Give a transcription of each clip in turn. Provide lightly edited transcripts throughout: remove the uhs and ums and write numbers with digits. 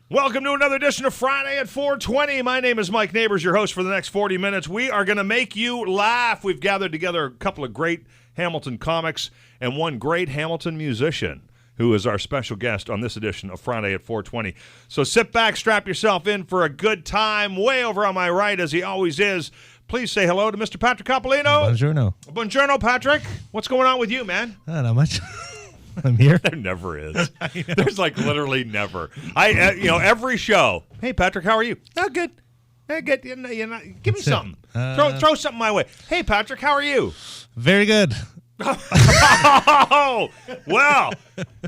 Welcome to another edition of Friday at 420. My name is Mike Neighbors, your host for the next 40 minutes. We are going to make you laugh. We've gathered together a couple of great Hamilton comics and one great Hamilton musician who is our special guest on this edition of Friday at 420. So sit back, strap yourself in for a good time. Way over on my right, as he always is, please say hello to Mr. Patrick Coppolino. Buongiorno. Buongiorno, Patrick. What's going on with you, man? Not much. I'm here. There never is. There's like literally never. Every show. Hey, Patrick, how are you? Oh, good. Hey, good. Give me something. Throw something my way. Hey, Patrick, how are you? Very good. Oh, well,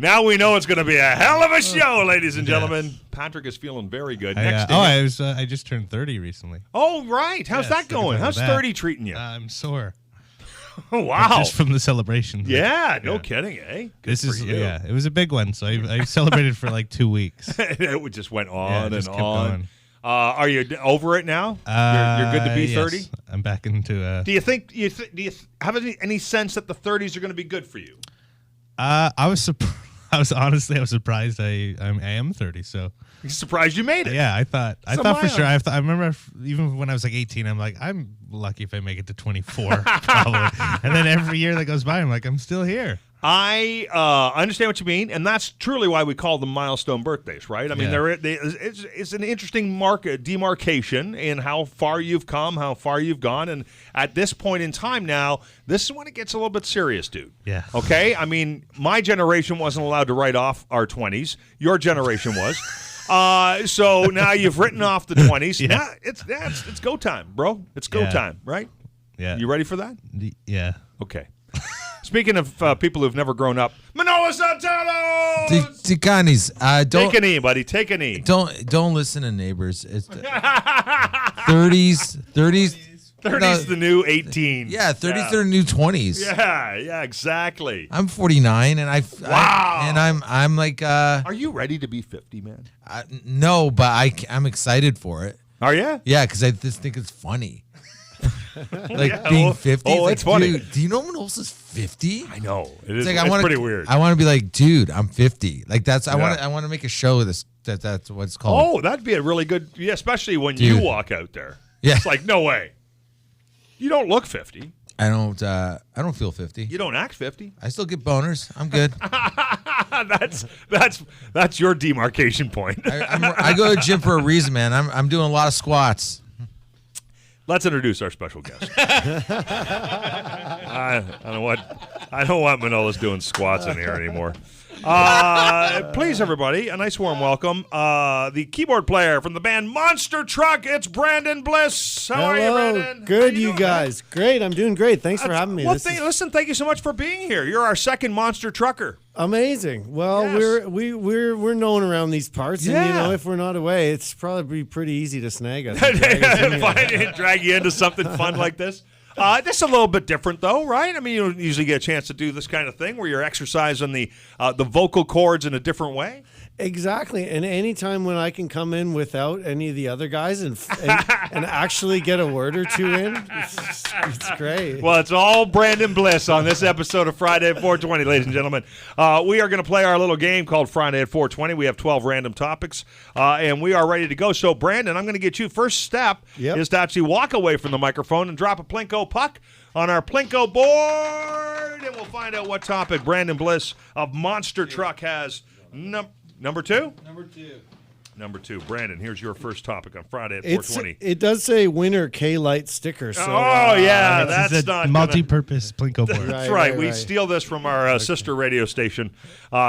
now we know it's going to be a hell of a show, ladies and gentlemen. Patrick is feeling very good. I just turned 30 recently. Oh, right. How's that going? How's 30 treating you? I'm sore. Oh, wow. Just from the celebrations. Yeah, no kidding, eh? It was a big one, so I celebrated for like 2 weeks. It just went on just and kept on. going. Are you over it now? You're good to be 30? Yes. I'm back into Do you have any sense that the 30s are going to be good for you? I was surprised I am 30, so You're surprised you made it. yeah, I thought for sure. I remember even when I was like 18, I'm like, I'm lucky if I make it to 24 probably. And then every year that goes by, I'm like, I'm still here. I understand what you mean, and that's truly why we call them milestone birthdays, right? I mean, it's an interesting demarcation in how far you've come, how far you've gone, and at this point in time now, this is when it gets a little bit serious, dude. Yeah. Okay? I mean, my generation wasn't allowed to write off our 20s. Your generation was. So now you've written off the 20s. Yeah. Now it's go time, bro. It's go time, right? Yeah. You ready for that? Yeah. Okay. Speaking of people who've never grown up, Manolis Zontanos! Tikanis, Take a knee, buddy. Take a knee. Don't listen to Neighbors. It's 30s. 30's the new 18. Yeah, 30s are the new 20s. Yeah, exactly. I'm 49, and Wow. I'm like, Are you ready to be 50, man? no, but I'm excited for it. Are you? Yeah, because I just think it's funny. Like Yeah, being well, 50. oh, like, it's funny. Dude, do you know Manolis is 50? I know. It is. It's It's pretty weird. I want to be like, dude, I'm 50. Like I want to make a show of this. That's what it's called. Oh, that'd be a really good. Yeah, especially when you Dude. walk out there. Yeah. It's like no way. You don't look 50. I don't feel 50. You don't act 50. I still get boners. I'm good. That's your demarcation point. I go to the gym for a reason, man. I'm doing a lot of squats. Let's introduce our special guest. I don't want Manolis doing squats in here anymore. Please, everybody, a nice warm welcome. The keyboard player from the band Monster Truck. It's Brandon Bliss. How are you, Brandon? Good, you guys. Great. I'm doing great. Thanks for having me. Well, listen, thank you so much for being here. You're our second Monster Trucker. Amazing. Well, Yes. we're known around these parts, and Yeah. if we're not away, it's probably pretty easy to snag us. Drag you into something fun like this. This is a little bit different, though, right? I mean, you don't usually get a chance to do this kind of thing where you're exercising the vocal cords in a different way. Exactly. And anytime when I can come in without any of the other guys and actually get a word or two in, it's great. Well, it's all Brandon Bliss on this episode of Friday at 420, ladies and gentlemen. We are going to play our little game called Friday at 420. We have 12 random topics, and we are ready to go. So, Brandon, I'm going to get you. First step is to actually walk away from the microphone and drop a Plinko puck on our Plinko board, and we'll find out what topic Brandon Bliss of Monster Truck has. Number two? Number two. Brandon, here's your first topic on Friday at 420. It does say winner K-Light sticker. So, That's not multi-purpose Plinko board. That's right. We steal this from our sister radio station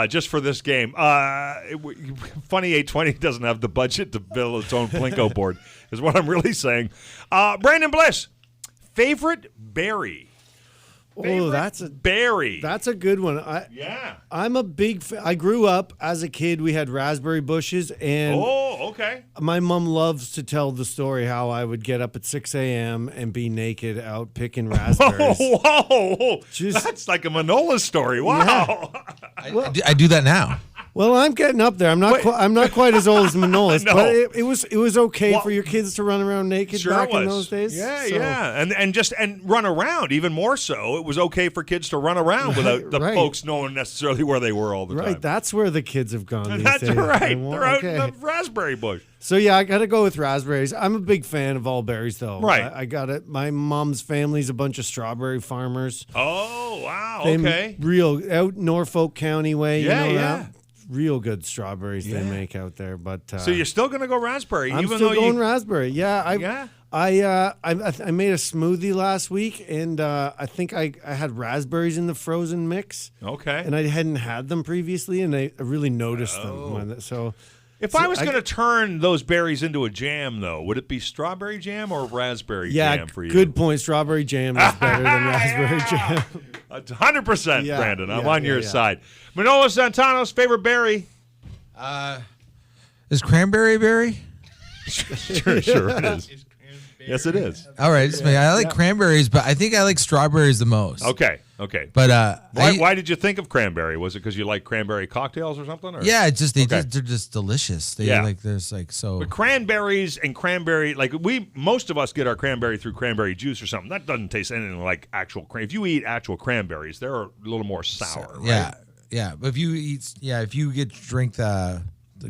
just for this game. Funny 820 doesn't have the budget to build its own Plinko board, is what I'm really saying. Brandon Bliss, favorite berry? Oh, that's a berry. That's a good one. I'm a big. I grew up as a kid. We had raspberry bushes, and my mom loves to tell the story how I would get up at 6 a.m. and be naked out picking raspberries. Whoa! That's like a Manolis story. Wow. I do that now. Well, I'm getting up there. I'm not quite as old as Manolis, No. but it was okay for your kids to run around naked Sure back it was. in those days. Yeah, So- yeah, and run around even more so. It was okay for kids to run around without the right. folks knowing necessarily where they were all the time. Right, that's where the kids have gone. These That's days. right. Well, They're out okay. in the raspberry bush. So yeah, I got to go with raspberries. I'm a big fan of all berries, though. Right. I got it. My mom's family's a bunch of strawberry farmers. Oh wow. They Okay. Real out Norfolk County way. Yeah, you know yeah. that? Real good strawberries Yeah. they make out there. But So you're still gonna go raspberry, I'm even still though going you. raspberry. Yeah. Yeah. I made a smoothie last week, and I think I had raspberries in the frozen mix. Okay. And I hadn't had them previously, and I really noticed Oh. them. So If I was going to turn those berries into a jam, though, would it be strawberry jam or raspberry jam for you? good point. Strawberry jam is better than raspberry jam. 100%, Yeah, Brandon. I'm yeah, on your yeah. side. Manolis Zontanos, favorite berry? Is cranberry berry? Sure it is. Yes, it is. All right, I like cranberries, but I think I like strawberries the most. Okay. But Why did you think of cranberry? Was it because you like cranberry cocktails or something? Or? yeah, it's just Okay. they're just delicious. They Yeah. like there's like so. But cranberries and cranberry, like most of us get our cranberry through cranberry juice or something. That doesn't taste anything like actual cranberry. If you eat actual cranberries, they're a little more sour. Right? Yeah. But if you drink the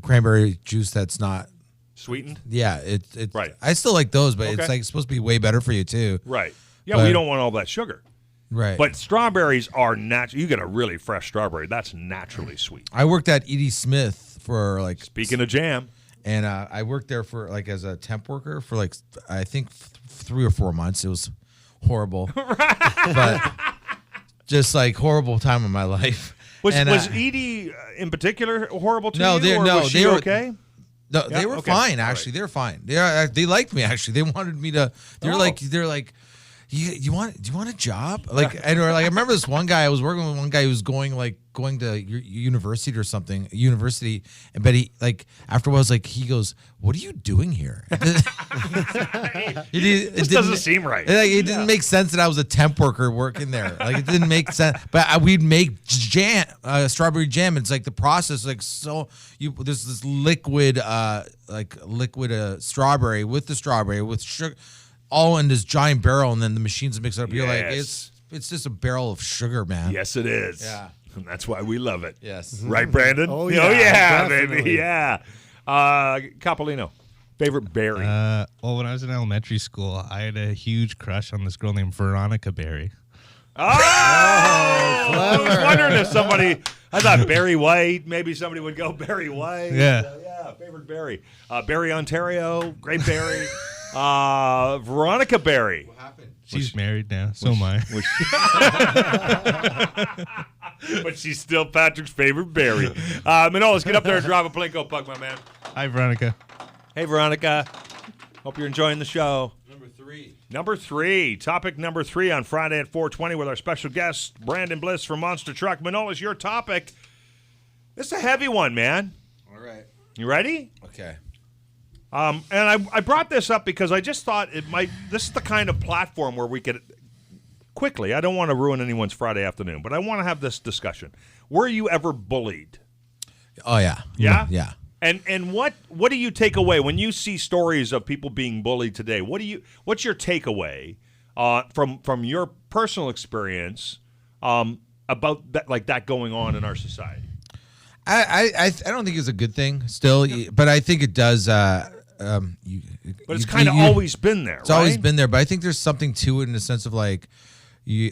cranberry juice that's not. Sweetened. Yeah, it's Right. I still like those, but Okay. it's like supposed to be way better for you too. Right. Yeah, But- well, you don't want all that sugar. Right. But strawberries are natural. You get a really fresh strawberry. That's naturally sweet. I worked at Edie Smith for like Speaking of jam. and I worked there for like as a temp worker for like I think 3 or 4 months. It was horrible, but just like horrible time of my life. Was And, Edie in particular horrible to No, you? they're- Or no, was she they were- okay? No, Yeah, they were okay. fine All actually. right. They were fine. They liked me actually. They wanted me to. They're Oh. like do you want a job? Like and or like I remember this one guy. I was working with one guy who was going to university or something. University, and but he like after a while, I was like he goes, "What are you doing here?" This doesn't seem right. It didn't make sense that I was a temp worker working there. Like it didn't make sense. But we'd make jam, strawberry jam. And it's like the process, like so. There's this liquid, strawberry with sugar, all in this giant barrel, and then the machines mix it up. You're like, Yes. it's just a barrel of sugar, man. Yes, it is. Yeah. And that's why we love it. Yes. Right, Brandon? Oh, yeah, yeah, baby. definitely. Yeah. Coppolino, favorite berry? Well, when I was in elementary school, I had a huge crush on this girl named Veronica Berry. I was wondering if somebody, I thought Barry White, maybe somebody would go Barry White. Yeah. Yeah, favorite berry. Barry, Ontario, great berry. Veronica Berry. What happened? She's married now. So am I. But she's still Patrick's favorite berry. Manolis, get up there and drive a Plinko puck, my man. Hi, Veronica. Hey, Veronica. Hope you're enjoying the show. Number 3. Topic number 3 on Friday at 4:20 with our special guest, Brandon Bliss from Monster Truck. Manolis, your topic. This is a heavy one, man. All right. You ready? Okay. And I brought this up because I just thought this is the kind of platform where we could quickly, I don't want to ruin anyone's Friday afternoon, but I want to have this discussion. Were you ever bullied? Oh yeah. Yeah? Yeah. And what do you take away when you see stories of people being bullied today? What's your takeaway from your personal experience about that, like that going on in our society? I don't think it's a good thing still, but I think it does. But it's kind of always been there. It's always been there, but I think there's something to it in the sense of like you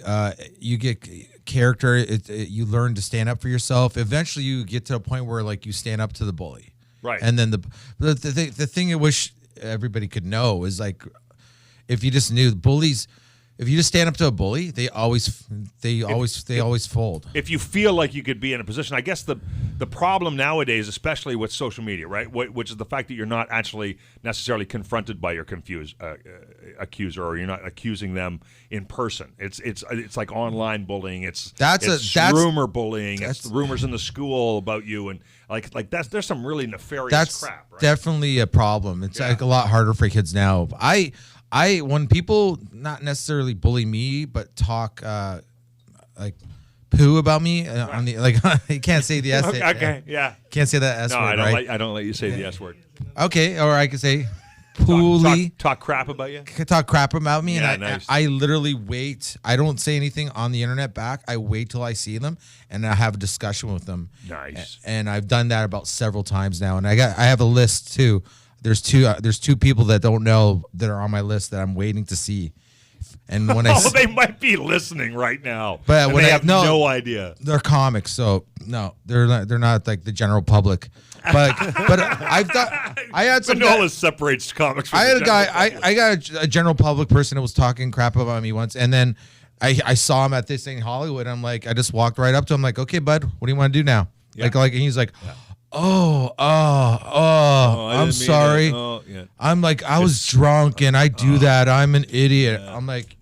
get character. You learn to stand up for yourself. Eventually, you get to a point where like you stand up to the bully. Right. And then the thing I wish everybody could know is like if you just knew bullies. If you just stand up to a bully, they always fold. If you feel like you could be in a position, I guess the problem nowadays, especially with social media, right, which is the fact that you're not actually necessarily confronted by your accuser, or you're not accusing them in person. It's like online bullying. It's rumor bullying. It's rumors in the school about you, and like there's some really nefarious crap. Right? Definitely a problem. It's like a lot harder for kids now. When people not necessarily bully me, but talk like poo about me on the like. You can't say the S. Okay, yeah. Can't say that S No, word, right? I don't let you say the S word. Okay, or I could say poorly. Talk crap about you. Talk crap about me, Yeah, and nice. I literally wait. I don't say anything on the internet back. I wait till I see them, and I have a discussion with them. Nice. And I've done that about several times now, and I have a list too. There's two people that don't know that are on my list that I'm waiting to see. And when they might be listening right now, but when they I have no idea. They're comics, so no, they're not like the general public. But I had some. Manolis separates comics. From I had the a guy. general public. I got a general public person that was talking crap about me once, and then I saw him at this thing in Hollywood. I'm like, I just walked right up to him, like, okay, bud, what do you want to do now? Yeah. Like, and he's like, I'm sorry. I'm like, I was drunk and I do that. I'm an idiot. Yeah. I'm like,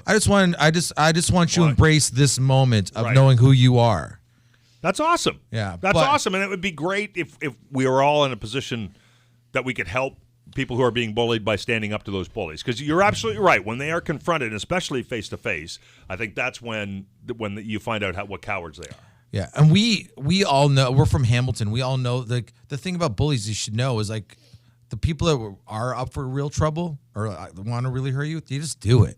I just want you to embrace this moment of knowing who you are. That's awesome. Yeah, that's awesome, and it would be great if we were all in a position that we could help people who are being bullied by standing up to those bullies. Because you're absolutely right. When they are confronted, especially face to face, I think that's when you find out what cowards they are. Yeah, and we all know, we're from Hamilton. We all know the thing about bullies you should know is like the people that are up for real trouble or want to really hurt you, they just do it.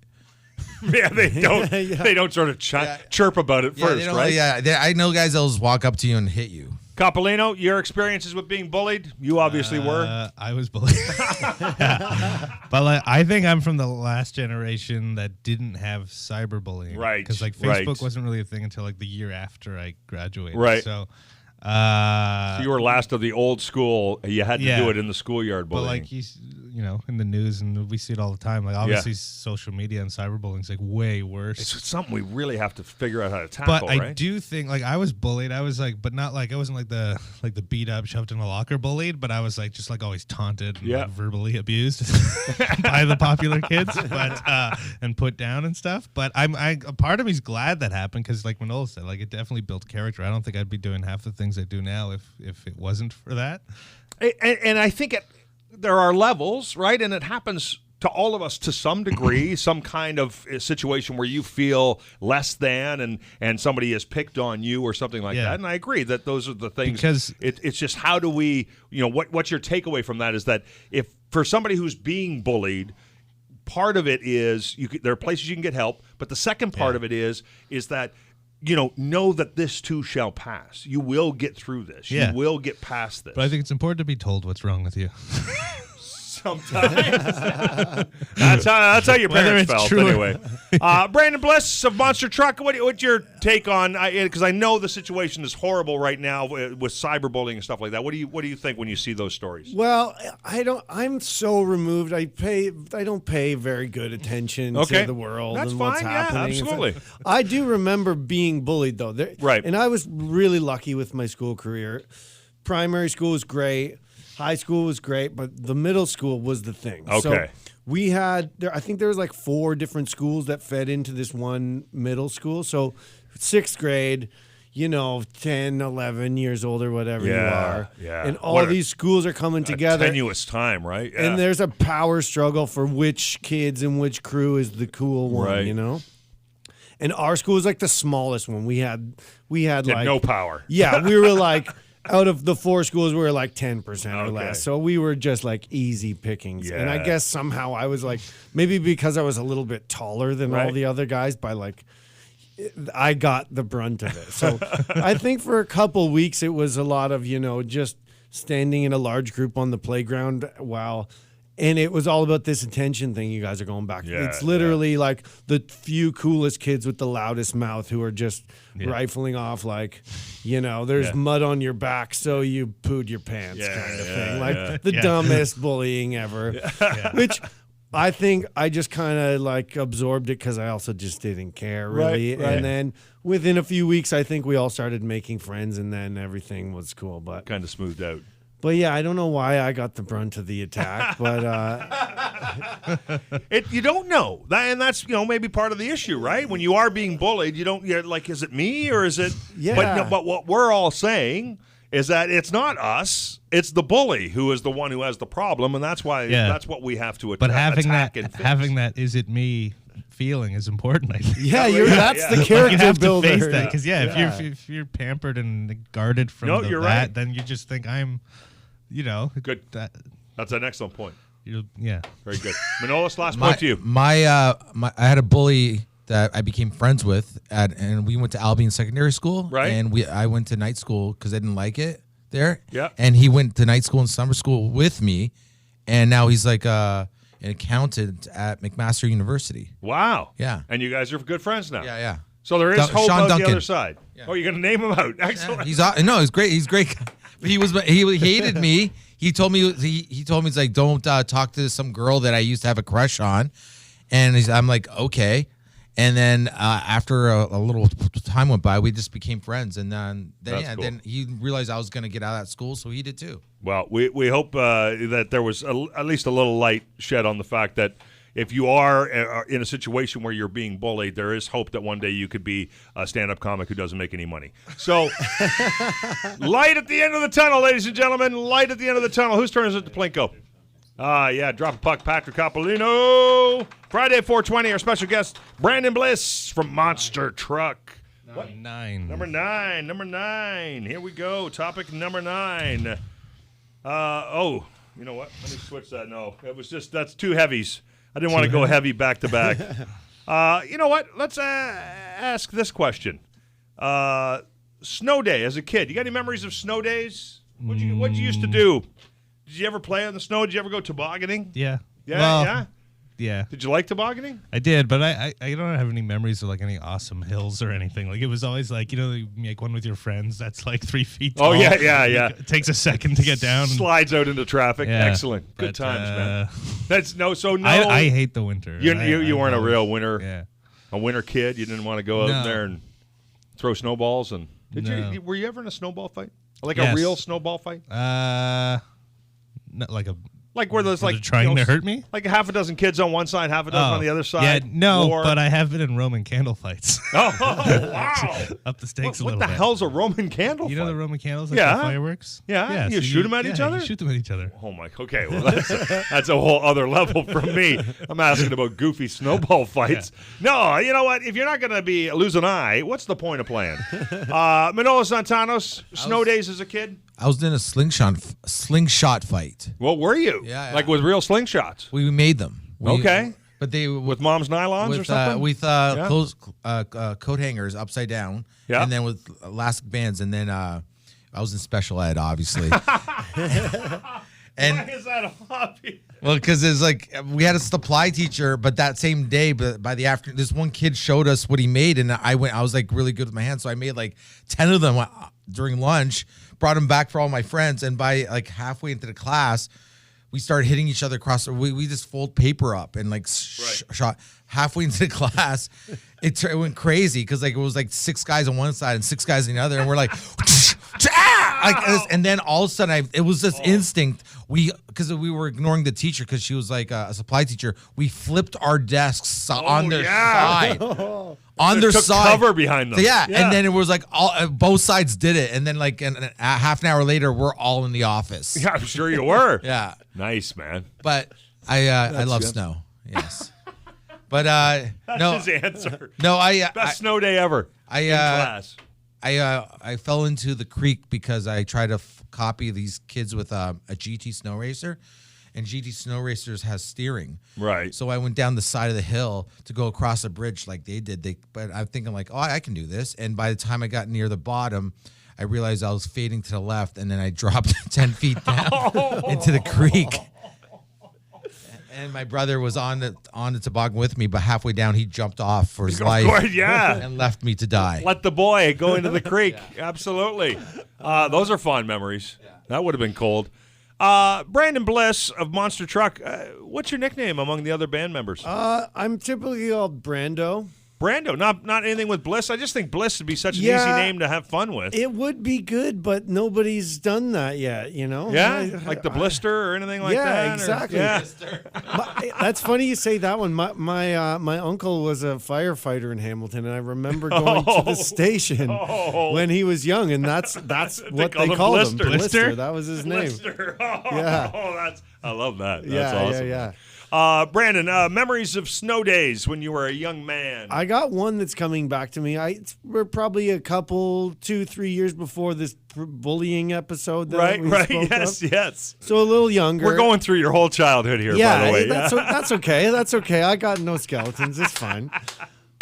Yeah, they don't. They don't sort of chirp about it first, right? Yeah, I know guys that'll just walk up to you and hit you. Coppolino, your experiences with being bullied? You obviously were. I was bullied, but like, I think I'm from the last generation that didn't have cyberbullying, right? Because like Facebook wasn't really a thing until like the year after I graduated, right? So you were last of the old school. You had to do it in the schoolyard bullying. But like in the news, and we see it all the time. Like obviously, social media and cyberbullying is like way worse. It's something we really have to figure out how to tackle. But I do think like I was bullied. I was like, but not like I wasn't like the beat up, shoved in a locker bullied. But I was like just like always taunted and like, verbally abused by the popular kids, but and put down and stuff. But a part of me's glad that happened because like Manolis said, like it definitely built character. I don't think I'd be doing half the things I do now if it wasn't for that. And I think there are levels, right? And it happens to all of us to some degree, some kind of situation where you feel less than and somebody has picked on you or something like that. And I agree that those are the things. Because it's just how do we, what's your takeaway from that is that if for somebody who's being bullied, part of it is there are places you can get help, but the second part of it is that know that this too shall pass. You will get through this. You will get past this. But I think it's important to be told what's wrong with you. Sometimes. That's how your parents felt anyway. Brandon Bliss of Monster Truck, what's your take on, because I know the situation is horrible right now with cyberbullying and stuff like that. What do you think when you see those stories? Well, I'm so removed. I don't pay very good attention to the world and what's happening. Yeah, absolutely. I do remember being bullied though. Right. And I was really lucky with my school career. Primary school was great. High school was great, but the middle school was the thing. Okay. So we had I think there was like 4 different schools that fed into this one middle school. So 6th grade, 10, 11 years old or whatever you are. Yeah. And all these schools are coming together. Tenuous time, right? Yeah. And there's a power struggle for which kids and which crew is the cool one, right. And our school was like the smallest one. We had like no power. Yeah, we were like out of the 4 schools, we were like 10% or less. So we were just like easy pickings. Yeah. And I guess somehow I was like, maybe because I was a little bit taller than all the other guys by like, I got the brunt of it. So I think for a couple weeks, it was a lot of, just standing in a large group on the playground and it was all about this attention thing you guys are going back. It's literally like the few coolest kids with the loudest mouth who are just rifling off like, there's mud on your back, so you pooed your pants kind of thing. Like the dumbest bullying ever. Which I think I just kind of like absorbed it because I also just didn't care really. Right. And then within a few weeks, I think we all started making friends and then everything was cool. But kind of smoothed out. But yeah, I don't know why I got the brunt of the attack, but you don't know that, and that's maybe part of the issue, right? When you are being bullied, you're like, is it me or is it? Yeah. But what we're all saying is that it's not us; it's the bully who is the one who has the problem, and that's why that's what we have to attack. But having and fix. that, is it me? feeling is important. I think. Yeah, that's the You character have builder. to face that because if you're pampered and guarded from you're that, right. then you just think I'm, Good. That's an excellent point. Yeah. Very good. Manolis, last point to you. I had a bully that I became friends with and we went to Albion Secondary School. Right. And I went to night school because I didn't like it there. Yeah. And he went to night school and summer school with me, and now he's like an accountant at McMaster University. Wow. Yeah. And you guys are good friends now. Yeah. So there is hope Sean out Duncan. the other side. Yeah. Oh, you're going to name him out. Excellent. He's great. He's great. But he hated me. He told me he's like, don't talk to some girl that I used to have a crush on, and I'm like, okay. And then after a little time went by, we just became friends, and then cool. Then he realized I was going to get out of that school, so he did too. Well, we hope that there was at least a little light shed on the fact that if you are in a situation where you're being bullied, there is hope that one day you could be a stand-up comic who doesn't make any money. So, light at the end of the tunnel, ladies and gentlemen. Light at the end of the tunnel. Whose turn is it to Plinko? Drop a puck, Patrick Coppolino. Friday at 4:20, our special guest, Brandon Bliss from Monster Truck. Number 9. Here we go. Topic number 9. You know what? Let me switch that. No, that's two heavies. I didn't want to go heavy back to back. You know what? Let's ask this question. Snow day as a kid. You got any memories of snow days? What'd you used to do? Did you ever play on the snow? Did you ever go tobogganing? Yeah. Yeah. Did you like tobogganing? I did, but I don't have any memories of like any awesome hills or anything. Like it was always like, you make one with your friends that's like 3 feet tall. Oh, yeah. It takes a second to get down. Slides out into traffic. Yeah. Excellent. Good times, man. That's no. I hate the winter. You weren't a real winter. Yeah. A winter kid. You didn't want to go out there and throw snowballs. And were you ever in a snowball fight? Like a real snowball fight? Like where there's like trying to hurt me? Like half a dozen kids on one side, half a dozen on the other side. Yeah, no, but I have been in Roman candle fights. Oh, wow. Up the stakes a little bit. What the hell's a Roman candle fight? You know the Roman candles, like the fireworks? Yeah. You shoot them at each other? You shoot them at each other. Oh, my. Okay, well, that's a whole other level from me. I'm asking about goofy snowball fights. Yeah. No, you know what? If you're not going to be lose an eye, what's the point of playing? Manolis Zontanos, snow days as a kid? I was in a slingshot fight. Well, were you? Yeah. Like with real slingshots? We made them. Okay. But they with mom's nylons or something? With coat hangers upside down. Yeah. And then with elastic bands. And then I was in special ed, obviously. And why is that a hobby? Well, because it's like we had a supply teacher, but that same day, but by the afternoon, this one kid showed us what he made, and I was like really good with my hands, so I made like 10 of them during lunch, brought them back for all my friends, and by like halfway into the class, we started hitting each other across. We just fold paper up and like shot halfway into the class. It went crazy because like it was like 6 guys on one side and 6 guys on the other, and we're like. And then all of a sudden, it was this instinct. Because we were ignoring the teacher because she was like a supply teacher. We flipped our desks on their side, on their side, cover behind them. So, and then it was like both sides did it, and then like half an hour later, we're all in the office. Yeah, I'm sure you were. Yeah, nice man. But I love snow. Yes, but that's his answer. No, best snow day ever. In class. I fell into the creek because I tried to copy these kids with a GT snow racer, and GT snow racers has steering. Right. So I went down the side of the hill to go across a bridge like they did. But I'm thinking like, oh, I can do this. And by the time I got near the bottom, I realized I was fading to the left, and then I dropped 10 feet down into the creek. And my brother was on the toboggan with me, but halfway down he jumped off for his life. Course, yeah. And left me to die. Let the boy go into the creek. Yeah. Absolutely. Those are fond memories. Yeah. That would have been cold. Brandon Bliss of Monster Truck. What's your nickname among the other band members? I'm typically called Brando. Brando, not anything with Bliss. I just think Bliss would be such an easy name to have fun with. It would be good, but nobody's done that yet, you know? Yeah? Like the Blister or anything like that? Yeah, exactly. That's funny you say that one. My uncle was a firefighter in Hamilton, and I remember going to the station when he was young, and that's what they called him. Blister. That was his name. Blister. Yeah. I love that. That's awesome. Yeah. Brandon, memories of snow days when you were a young man. I got one that's coming back to me. We're probably a couple, 2-3 years before this bullying episode. That we spoke yes, of. yes. So a little younger. We're going through your whole childhood here, by the way. That's okay. That's okay. I got no skeletons. It's fine.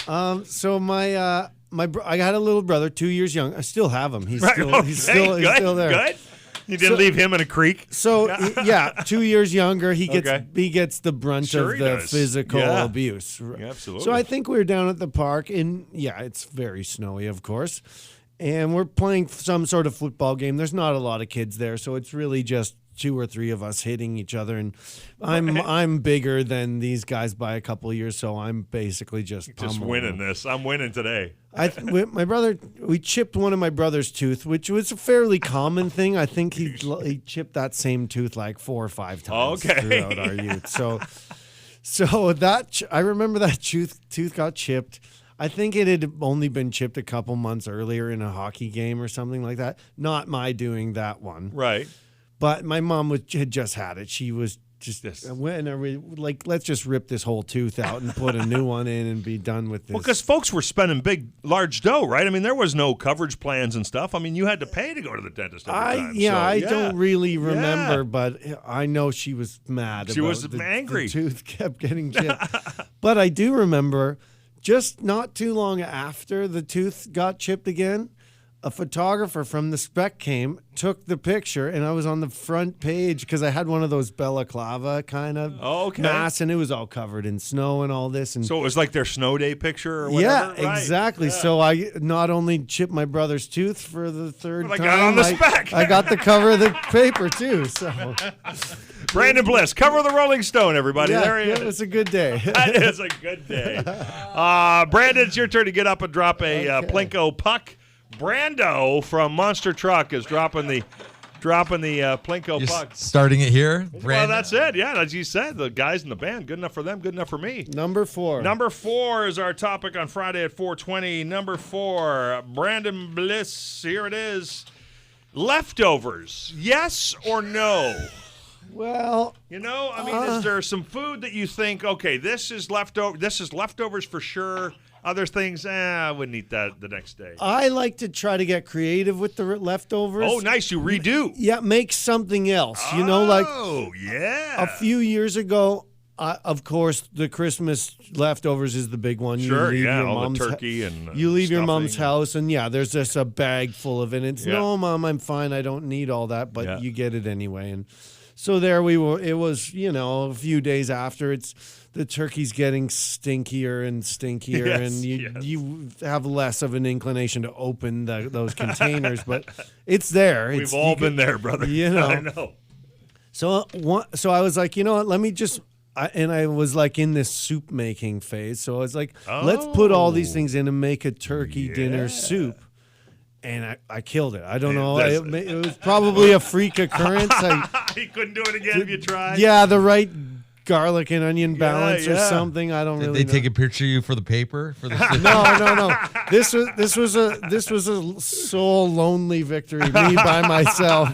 So I had a little brother, 2 years young. I still have him. He's still there. Good. You didn't leave him in a creek. So 2 years younger, he gets the brunt of the physical abuse. Yeah, absolutely. So I think we were down at the park, and it's very snowy, of course, and we're playing some sort of football game. There's not a lot of kids there, so it's really just 2 or 3 of us hitting each other, and I'm bigger than these guys by a couple of years, so I'm basically just winning this. I'm winning today. We chipped one of my brother's tooth, which was a fairly common thing. I think he chipped that same tooth like 4 or 5 times throughout our youth. So that I remember that tooth got chipped. I think it had only been chipped a couple months earlier in a hockey game or something like that. Not my doing that one. Right. But my mom had just had it. She was just, when are we, let's just rip this whole tooth out and put a new one in and be done with this. Well, because folks were spending large dough, right? I mean, there was no coverage plans and stuff. I mean, you had to pay to go to the dentist every time. I don't really remember, but I know she was mad. She was angry. The tooth kept getting chipped. But I do remember, just not too long after the tooth got chipped again, a photographer from the Spec came, took the picture, and I was on the front page because I had one of those balaclava kind of masks, and it was all covered in snow and all this. And so it was like their snow day picture or whatever? Yeah, exactly. Yeah. So I not only chipped my brother's tooth for the third time, I got on the Spec. I got the cover of the paper, too. So Brandon Bliss, cover of the Rolling Stone, everybody. There he is. It was a good day. That is a good day. Brandon, it's your turn to get up and drop a Plinko puck. Brando from Monster Truck is dropping the Plinko puck. Starting it here, Brandon? Well, that's it. Yeah, as you said, the guys in the band, good enough for them, good enough for me. Number 4. Number 4 is our topic on Friday at 4:20. Number 4, Brandon Bliss. Here it is. Leftovers. Yes or no? Well, is there some food that you think, okay, this is leftovers for sure? Other things, I wouldn't eat that the next day. I like to try to get creative with the leftovers. Oh, nice. You redo. Yeah, make something else. Oh, yeah. A few years ago, of course, the Christmas leftovers is the big one. Sure, all the turkey and you leave your mom's house, and there's just a bag full of it. It's, no, Mom, I'm fine. I don't need all that, but you get it anyway. And so there we were. It was, a few days after, the turkey's getting stinkier and stinkier, and you have less of an inclination to open those containers, but it's there. We've all been there, brother. I know. So I was like, what, let me just, and I was like in this soup making phase. So I was like, let's put all these things in and make a turkey dinner soup. And I killed it. I don't know. It was probably a freak occurrence. You couldn't do it again if you tried. Yeah, the right garlic and onion balance or something. I don't really know. Did they take a picture of you for the paper? For the No. This was a soul lonely victory, me by myself.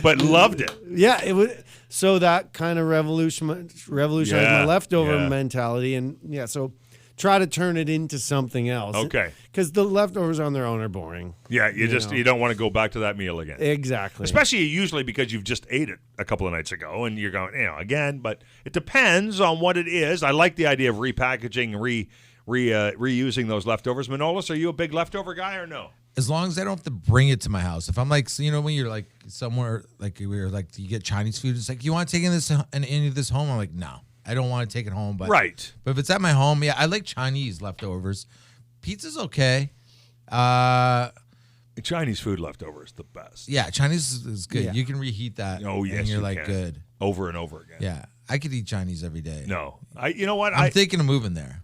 But loved it. Yeah, it was. So that kind of revolutionized my leftover mentality, and so try to turn it into something else. Okay. Because the leftovers on their own are boring. Yeah, you don't want to go back to that meal again. Exactly. Especially usually because you've just ate it a couple of nights ago and you're going, again, but it depends on what it is. I like the idea of repackaging and reusing those leftovers. Manolis, are you a big leftover guy or no? As long as I don't have to bring it to my house. If I'm like, when you're like somewhere, like we're like, you get Chinese food, it's like, you want to take any of this home? I'm like, no. I don't want to take it home, but But if it's at my home, I like Chinese leftovers. Pizza's okay. Chinese food leftovers the best. Yeah, Chinese is good. Yeah. You can reheat that. Oh yes, and you're you like can. good over and over again. Yeah, I could eat Chinese every day. No, you know what? I'm thinking of moving there.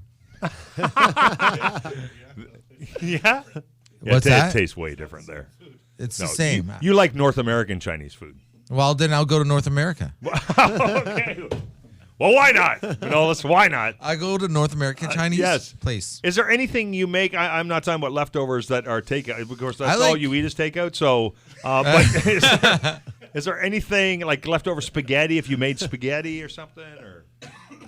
Yeah. What's that? It tastes way different there. It's the same. You like North American Chinese food? Well, then I'll go to North America. Okay. Well, why not? Manolis, why not? I go to North American Chinese place. Is there anything you make? I'm not talking about leftovers that are takeout. Of course, that's all you eat is takeout. So, but is there anything like leftover spaghetti if you made spaghetti or something? Or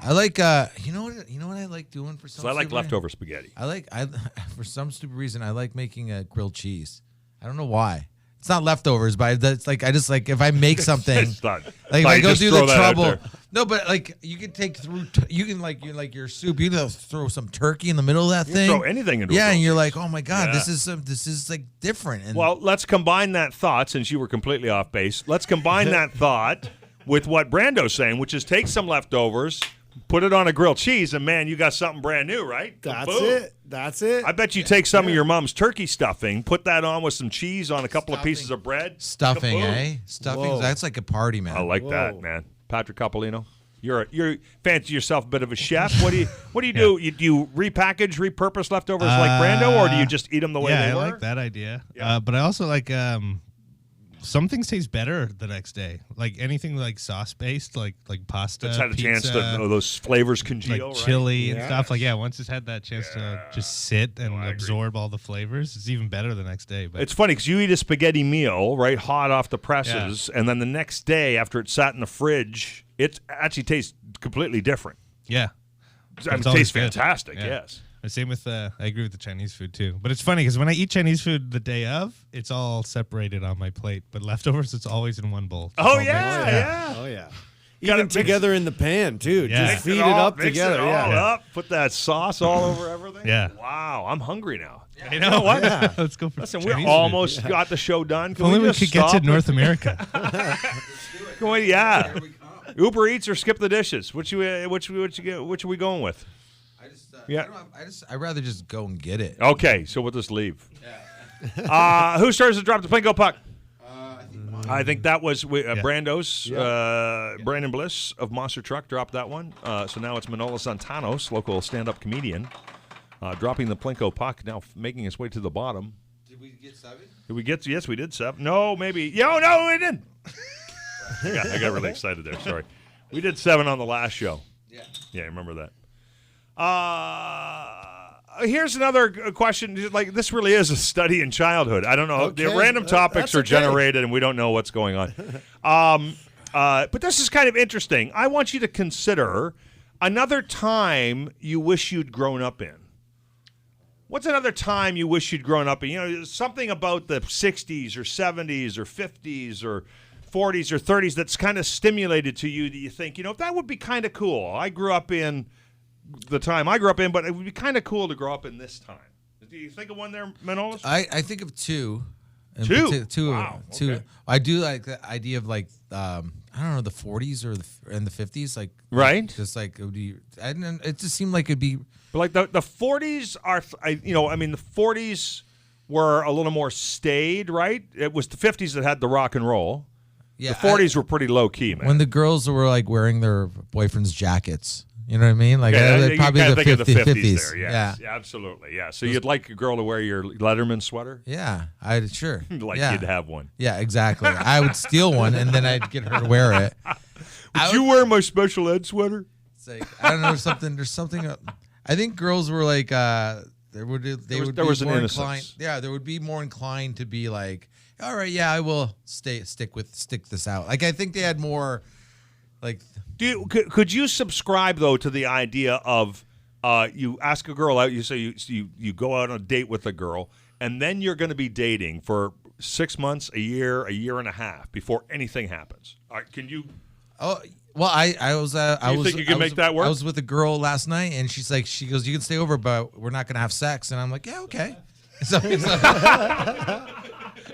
I like you know what I like doing for some. So I like stupid leftover spaghetti. I for some stupid reason I like making a grilled cheese. I don't know why. It's not leftovers, but it's like I just like if I make something, It's not. like if Like, I go just through throw the that out trouble. there. No, but like you can take through. You can like your soup. You can throw some turkey in the middle of that You thing. can throw anything into a Yeah, and grilled you're cheese. like, oh my god, Yeah. this is like different. And Well, let's combine that thought, since you were completely off base. Let's combine that thought with what Brando's saying, which is take some leftovers, put it on a grilled cheese, and man, you got something brand new, right? That's Boom. it. That's it. I bet you take some of your mom's turkey stuffing, put that on with some cheese on a couple of Stuffing. pieces of bread. stuffing, Kaboom. eh? Stuffing. Whoa. That's like a party, man. I like that, Whoa. man. Patrick Coppolino, you're fancy yourself a bit of a chef. What do you do? Do you repackage, repurpose leftovers like Brando, or do you just eat them the way Yeah, they I were? like that idea. Yeah. But I also like some things taste better the next day. Like anything like sauce based, like pasta. It's had a pizza, chance to those flavors congeal, like right? chili and Yes. stuff. Like once it's had that chance to just sit and I agree. absorb all the flavors, it's even better the next day. But It's funny because you eat a spaghetti meal, right, hot off the presses, and then the next day after it's sat in the fridge, it actually tastes completely different. yeah, I mean, It's it always tastes good. fantastic, Yeah. yes. And same with I agree with the Chinese food too. But it's funny because when I eat Chinese food the day of, it's all separated on my plate. But leftovers, it's always in one bowl. It's Oh, all yeah, mixed. yeah. Oh yeah. Gotta Even mix- together in the pan too. Yeah. Just Mix feed it all- up mix together. it all Yeah. up, put that sauce all over everything. Yeah. Wow, I'm hungry now. You know what? Yeah. Let's go for Listen, Chinese we food. almost got the show done. Can If only we just could get stop to North America. Can we, yeah. Uber Eats or skip the dishes? Which are we going with? Yeah. I'd rather just go and get it. Okay, so we'll just leave. Who starts to drop the Plinko puck? I think that was Brando's. Brandon Bliss of Monster Truck dropped that one. So now it's Manolis Zontanos, local stand-up comedian, dropping the Plinko puck, now making his way to the bottom. Did we get 7? Did we get? Yes, we did 7. No, maybe. No, we didn't. I got really excited there. Sorry. We did 7 on the last show. Yeah, I remember that. Here's another question. Like, this really is a study in childhood. I don't know. Okay. The random topics That's are okay. generated, and we don't know what's going on. But this is kind of interesting. I want you to consider another time you wish you'd grown up in. What's another time you wish you'd grown up in? You know, something about the 60s or 70s or 50s or 40s or 30s that's kind of stimulated to you that you think, you know, that would be kind of cool. I grew up in the time I grew up in, but it would be kind of cool to grow up in this time. Do you think of one there, Manolis? I think of 2. In Two? Two. Wow, Two. okay. I do like the idea of like I don't know, the 40s or and the 50s, like Right. Just like it would be. It just seemed like it'd be. But like the 40s are, the 40s were a little more staid, right? It was the 50s that had the rock and roll. Yeah, The 40s were pretty low key, man. when the girls were like wearing their boyfriend's jackets. You know what I mean? Like you probably kinda the think of the 50s 50s. there. Yes. Yeah, absolutely. Yeah. So you'd like a girl to wear your Letterman sweater? Yeah. I sure. Like yeah. you'd have one. Yeah, exactly. I would steal one and then I'd get her to wear it. Would you wear my special ed sweater? It's like I don't know. There's something. I think girls were like there would be was an more innocence. inclined. Yeah, there would be more inclined to be like, all right, yeah, I will stick this out. Like I think they had more like. Could you subscribe though to the idea of you ask a girl out, you say you go out on a date with a girl, and then you're going to be dating for 6 months, a year and a half before anything happens. Can you? Oh well, I was. think you can make that work? I was with a girl last night, and she goes, you can stay over, but we're not gonna have sex. And I'm like, yeah, okay. So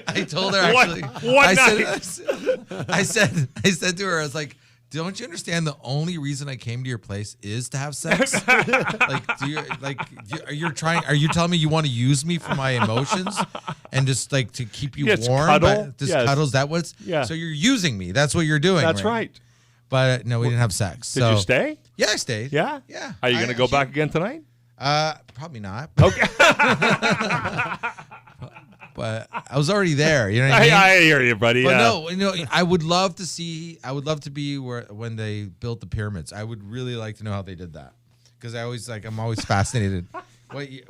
I told her actually. What I said to her, I was like, don't you understand? The only reason I came to your place is to have sex. Are you telling me you want to use me for my emotions and just like to keep you Yes, warm? cuddle. But just Yes. cuddles. That was. Yeah. So you're using me. That's what you're doing. That's right. But no, we didn't have sex. Did So- you stay? Yeah, I stayed. Yeah. Yeah. Are you going to go back again tonight? Probably not. Okay. But I was already there. You know what I mean? I hear you, buddy. But Yeah. no, I would love to see. I would love to be when they built the pyramids. I would really like to know how they did that because I'm always fascinated.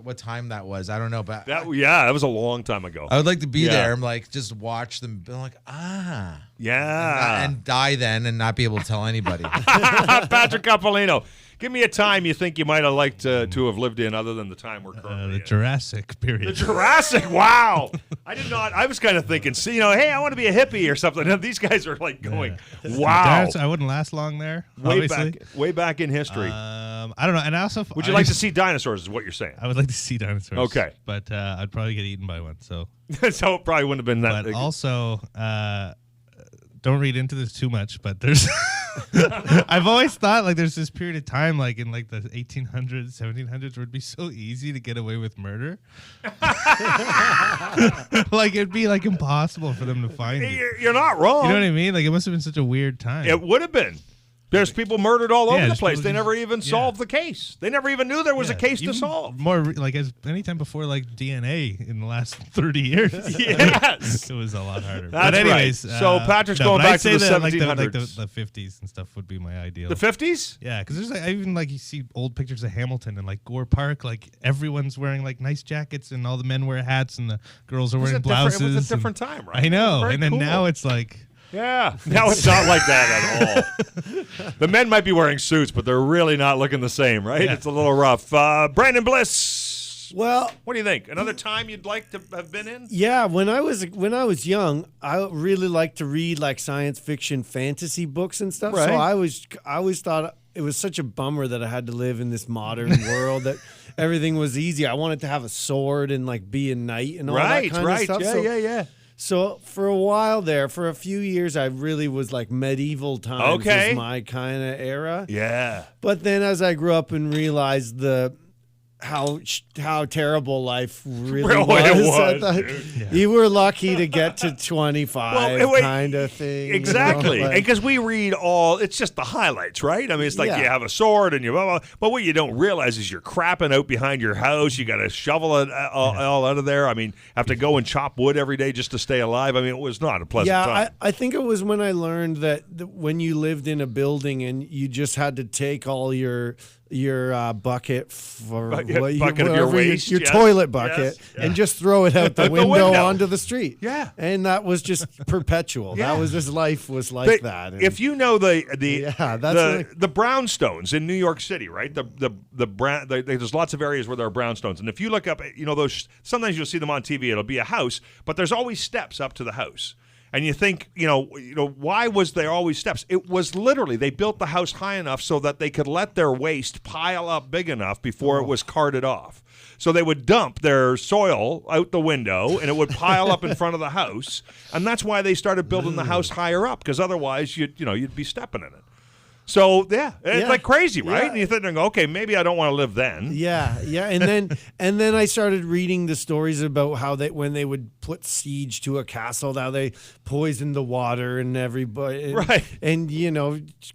What time that was? I don't know, but That was a long time ago. I would like to be Yeah. there and like just watch them. Be like Yeah. and die then and not be able to tell anybody. Patrick Coppolino. Give me a time you think you might have liked to have lived in other than the time we're currently in. The Jurassic period. The Jurassic, wow. I was kind of thinking, hey, I want to be a hippie or something. And these guys are like going, wow. I wouldn't last long there, Way back in history. I don't know. And I also... Would you like to see dinosaurs is what you're saying? I would like to see dinosaurs. Okay. But I'd probably get eaten by one, so... So it probably wouldn't have been that But big. also... don't read into this too much, but there's I've always thought like there's this period of time like in like the 1800s, 1700s where it'd be so easy to get away with murder. Like it'd be like impossible for them to find you. You're not wrong. You know what I mean? Like it must have been such a weird time. It would have been. There's people murdered all over the place. people They just- never even solved the case. They never even knew there was a case to Even solve. More like as anytime before like DNA in the last 30 years. Yes. It was a lot harder. That's but anyways, right. So Patrick's going but back I'd to say the that, like, 1700s. the 50s and stuff would be my ideal. The 50s? Yeah, because there's like I even like you see old pictures of Hamilton and like Gore Park, like everyone's wearing like nice jackets and all the men wear hats and the girls are wearing blouses. It was a and- different time, right? I know, Very and then cool. now it's like Yeah, now it's not like that at all. The men might be wearing suits, but they're really not looking the same, right? Yeah. It's a little rough. Brandon Bliss. Well, What do you think? Another time you'd like to have been in? yeah, when I was young, I really liked to read like science fiction, fantasy books and stuff. Right. So I always thought it was such a bummer that I had to live in this modern world that everything was easy. I wanted to have a sword and like be a knight and all that kind of stuff. Yeah. So for a while there, for a few years, I really was like medieval times Okay. was my kind of era. Yeah. But then as I grew up and realized how terrible life really Well, was, it I was, thought, dude. you were lucky to get to 25 Well, wait, kind of thing. Exactly. You know, like- Because we read it's just the highlights, right? I mean, it's like Yeah. you have a sword and you blah, blah, but what you don't realize is you're crapping out behind your house. You got to shovel it all out of there. I mean, have to go and chop wood every day just to stay alive. I mean, it was not a pleasant time. I think it was when I learned that when you lived in a building and you just had to take all your bucket for Bucket of your wherever waste, your yes, toilet bucket yes, and just throw it out the Out the window window. onto the street. Yeah. And that was just perpetual. Yeah. That was just life was like But that. And if you know the brownstones in New York City, right? There's lots of areas where there are brownstones, and if you look up, those sometimes you'll see them on TV. It'll be a house, but there's always steps up to the house. And you think, why was there always steps? It was literally they built the house high enough so that they could let their waste pile up big enough before it was carted off. So they would dump their soil out the window, and it would pile up in front of the house. And that's why they started building the house higher up, because otherwise you'd be stepping in it. So it's like crazy, right? Yeah. And you think, okay, maybe I don't want to live then. Yeah, and then I started reading the stories about how when they would put siege to a castle, how they poisoned the water and everybody, Right. and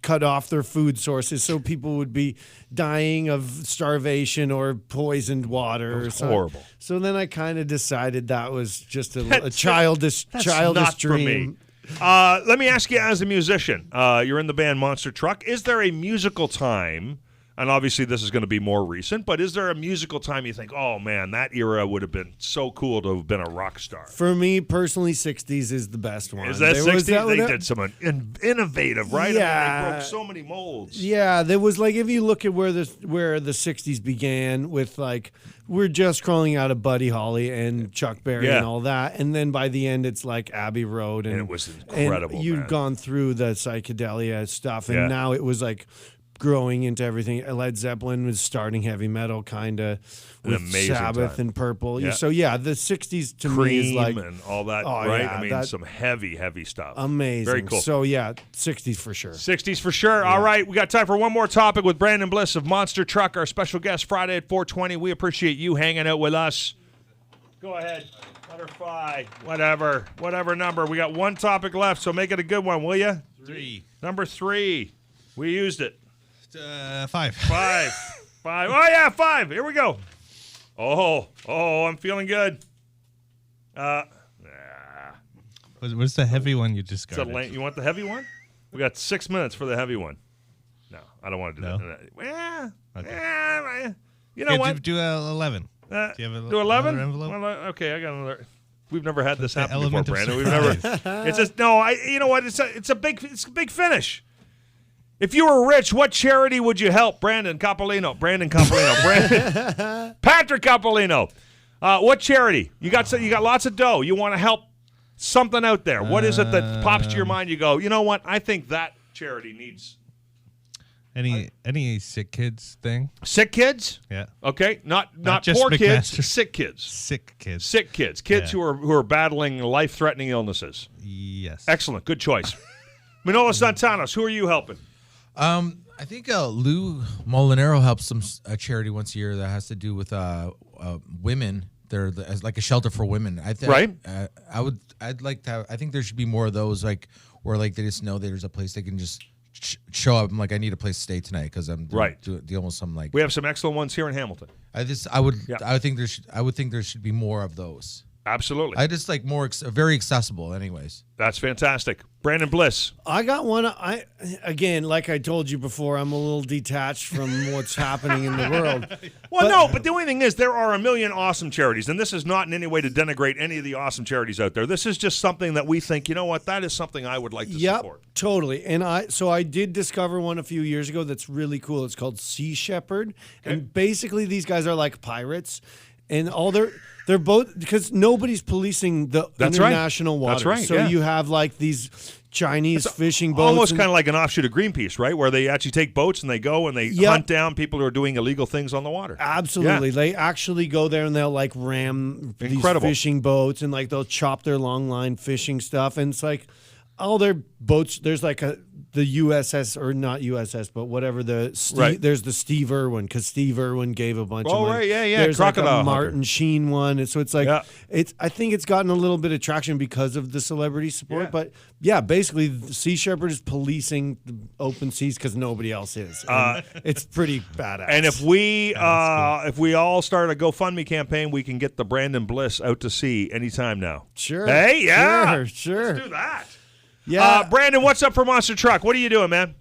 cut off their food sources, so people would be dying of starvation or poisoned water. That was or something. horrible. So then I kind of decided that was just a childish not for me. dream. Let me ask you, as a musician, you're in the band Monster Truck. Is there a musical time, and obviously this is going to be more recent, but is there a musical time you think, oh man, that era would have been so cool to have been a rock star? For me personally, 60s is the best one. Is that There was 60s? They did some innovative, right? I mean, Yeah. they broke so many molds. Yeah, there was like, if you look at where the 60s began with like, we're just crawling out of Buddy Holly and Chuck Berry Yeah. and all that, and then by the end it's like Abbey Road and it was incredible, And you'd man. gone through the psychedelia stuff, and Yeah. now it was like growing into everything. Led Zeppelin was starting heavy metal kind of An with amazing Sabbath time. and Purple. Yeah. So yeah, the 60s to me is Cream like and all that, Oh, right? yeah, I mean, that- some heavy stuff. amazing. Very cool. So yeah, 60s for sure. 60s for sure. All right, we got time for one more topic with Brandon Bliss of Monster Truck, our special guest Friday at 4:20. We appreciate you hanging out with us. Go ahead. Letter 5. Whatever number. We got one topic left, so make it a good one, will you? 3. Number 3. We used it. 5. 5. 5. Oh, yeah, 5. Here we go. Oh, I'm feeling good. What's the heavy one you It's a discarded? you want the heavy one? We got 6 minutes for the heavy one. No, I don't want to do No? that. Yeah. Okay. Yeah. You know Okay, what? do 11. Do you have Do 11? another envelope? Well, okay, I got another. We've never had this the happen before, element of Brandon. We've never. It's just no. You know what? It's a big finish. If you were rich, what charity would you help? Brandon Coppolino. Patrick Coppolino. What charity? You got lots of dough. You want to help something out there. What is it that pops to your mind? You go, you know what? I think that charity needs any sick kids thing. Sick kids? Yeah. Okay. Not just poor kids. McMaster. Sick kids. Sick kids. Sick kids. Kids who are battling life-threatening illnesses. Yes. Excellent. Good choice. Manolis Zontanos, who are you helping? I think Lou Molinaro helps a charity once a year that has to do with women. They're like a shelter for women. Right. I'd like to have. I think there should be more of those, like where like they just know there's a place they can just show up. I'm like, I need a place to stay tonight because I'm dealing with some like. We have some excellent ones here in Hamilton. I think there should be more of those. Absolutely. I just like more very accessible. Anyways. That's fantastic. Brandon Bliss. I got one. Again, like I told you before, I'm a little detached from what's happening in the world. But the only thing is there are a million awesome charities, and this is not in any way to denigrate any of the awesome charities out there. This is just something that we think, you know what, that is something I would like to support. Totally. And I did discover one a few years ago that's really cool. It's called Sea Shepherd. Okay. And basically these guys are like pirates, and all they're both, because nobody's policing the international waters. That's right. So you have like these Chinese fishing boats. Almost kind of like an offshoot of Greenpeace, right? Where they actually take boats and they go and they hunt down people who are doing illegal things on the water. Absolutely. Yeah. They actually go there and they'll like ram these fishing boats and like they'll chop their long line fishing stuff. And it's like all their boats, there's like the USS, or not USS, but whatever there's the Steve Irwin, because Steve Irwin gave a bunch of money. Oh, right, yeah. There's Crocodile like a Martin Sheen one. And so it's like, I think it's gotten a little bit of traction because of the celebrity support. Yeah. But yeah, basically the Sea Shepherd is policing the open seas because nobody else is. It's pretty badass. And if we all start a GoFundMe campaign, we can get the Brandon Bliss out to sea anytime now. Sure. Hey, yeah. Sure. Let's do that. Yeah, Brandon, what's up for Monster Truck? What are you doing, man?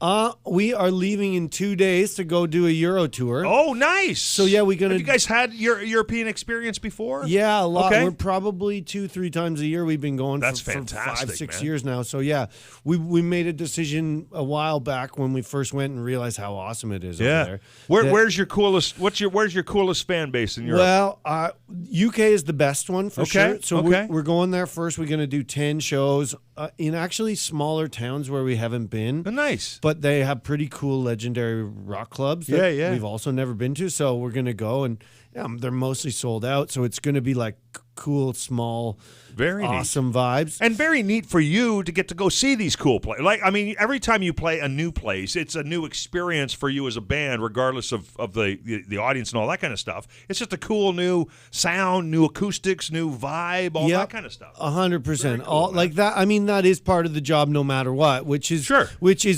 We are leaving in 2 days to go do a Euro tour. Oh, nice. So yeah, we're gonna. Have you guys had your European experience before? Yeah, a lot. Okay. We're probably 2-3 times a year. We've been going for 5-6 years now. So yeah, we made a decision a while back when we first went and realized how awesome it is over there. Where's your coolest? Where's your coolest fan base in Europe? Well, UK is the best one for sure. So we're going there first. We're going to do 10 shows in actually smaller towns where we haven't been. Oh, nice. But they have pretty cool legendary rock clubs that we've also never been to. So we're going to go, and they're mostly sold out. So it's going to be like cool, small, very awesome vibes. And very neat for you to get to go see these cool places. Like, I mean, every time you play a new place, it's a new experience for you as a band, regardless of the audience and all that kind of stuff. It's just a cool new sound, new acoustics, new vibe, all that kind of stuff. 100%. All like that. I mean, that is part of the job no matter what, which is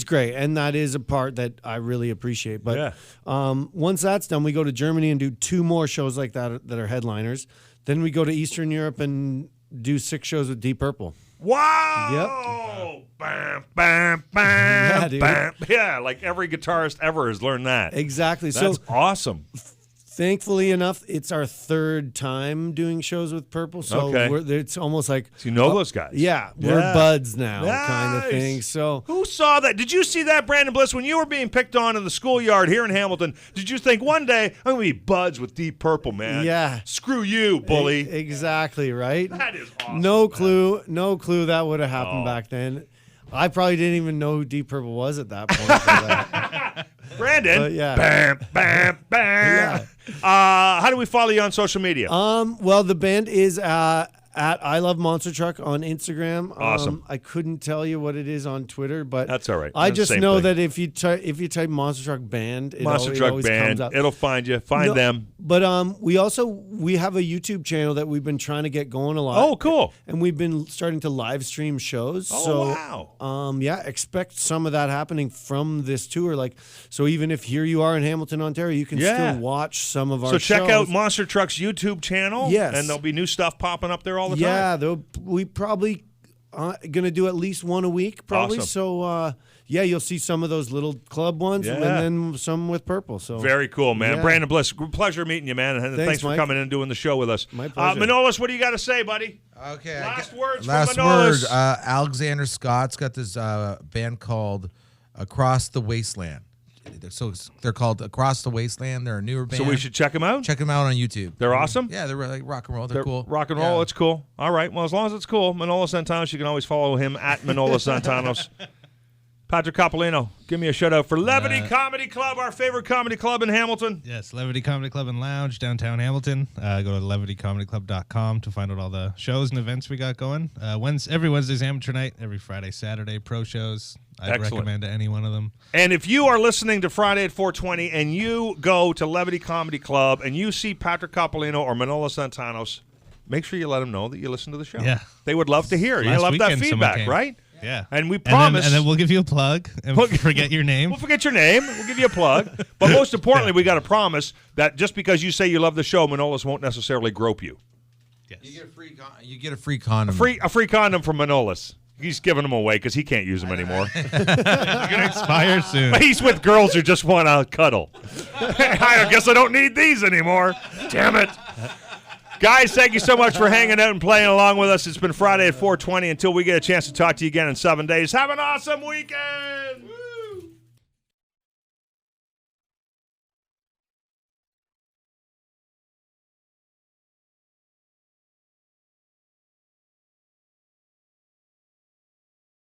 great. And that is a part that I really appreciate. But once that's done, we go to Germany and do 2 more shows like that are headliners. Then we go to Eastern Europe and do 6 shows with Deep Purple. Wow! Yep. Bam, bam, bam, bam. Yeah, like every guitarist ever has learned that. Exactly. That's awesome. Thankfully enough, it's our 3rd time doing shows with Purple, so it's almost like you know those guys. Yeah, we're buds now, kind of thing. So who saw that? Did you see that, Brandon Bliss, when you were being picked on in the schoolyard here in Hamilton? Did you think one day I'm gonna be buds with Deep Purple, man? Yeah. Screw you, bully. Exactly right. That is awesome. No clue that would have happened back then. I probably didn't even know who Deep Purple was at that point. Brandon, bam, bam, bam. How do we follow you on social media? Well, the band is at I Love Monster Truck on Instagram. Awesome. I couldn't tell you what it is on Twitter, but that's all right. I just know that if you type Monster Truck Band, it always comes up. It'll find you. Find them. But we have a YouTube channel that we've been trying to get going a lot. Oh, cool. And we've been starting to live stream shows. Oh, wow. Expect some of that happening from this tour. Like, so even if here you are in Hamilton, Ontario, you can still watch some of our shows. So check out Monster Truck's YouTube channel. Yes. And there'll be new stuff popping up there all the time. Yeah, we probably gonna do at least one a week, probably. Awesome. So you'll see some of those little club ones, and then some with Purple. So very cool, man. Brandon Bliss, pleasure meeting you, man. And thanks for coming in and doing the show with us. My pleasure. Manolis, what do you got to say, buddy? Okay, last word. Alexander Scott's got this band called Across the Wasteland. So they're called Across the Wasteland. They're a newer band. So we should check them out? Check them out on YouTube. They're awesome? Yeah, they're like rock and roll. They're cool. Rock and roll, it's cool. All right, well, as long as it's cool. Manolis Zontanos, you can always follow him at Manolis Zontanos. Patrick Coppolino, give me a shout-out for Levity Comedy Club, our favorite comedy club in Hamilton. Yes, Levity Comedy Club and Lounge, downtown Hamilton. Go to levitycomedyclub.com to find out all the shows and events we got going. Every Wednesday's amateur night, every Friday, Saturday, pro shows. I'd recommend any one of them. And if you are listening to Friday at 420 and you go to Levity Comedy Club and you see Patrick Coppolino or Manolis Zontanos, make sure you let them know that you listen to the show. Yeah. They would love to hear. You Last love that weekend feedback, right? Yeah. And we promise. And then we'll give you a plug and forget your name. We'll forget your name. We'll give you a plug. But most importantly, we got to promise that just because you say you love the show, Manolis won't necessarily grope you. Yes. You get a free condom. A free condom from Manolis. He's giving them away because he can't use them anymore. It's going to expire soon. But he's with girls who just want to cuddle. I guess I don't need these anymore. Damn it. Guys, thank you so much for hanging out and playing along with us. It's been Friday at 420. Until we get a chance to talk to you again in 7 days, have an awesome weekend. Woo!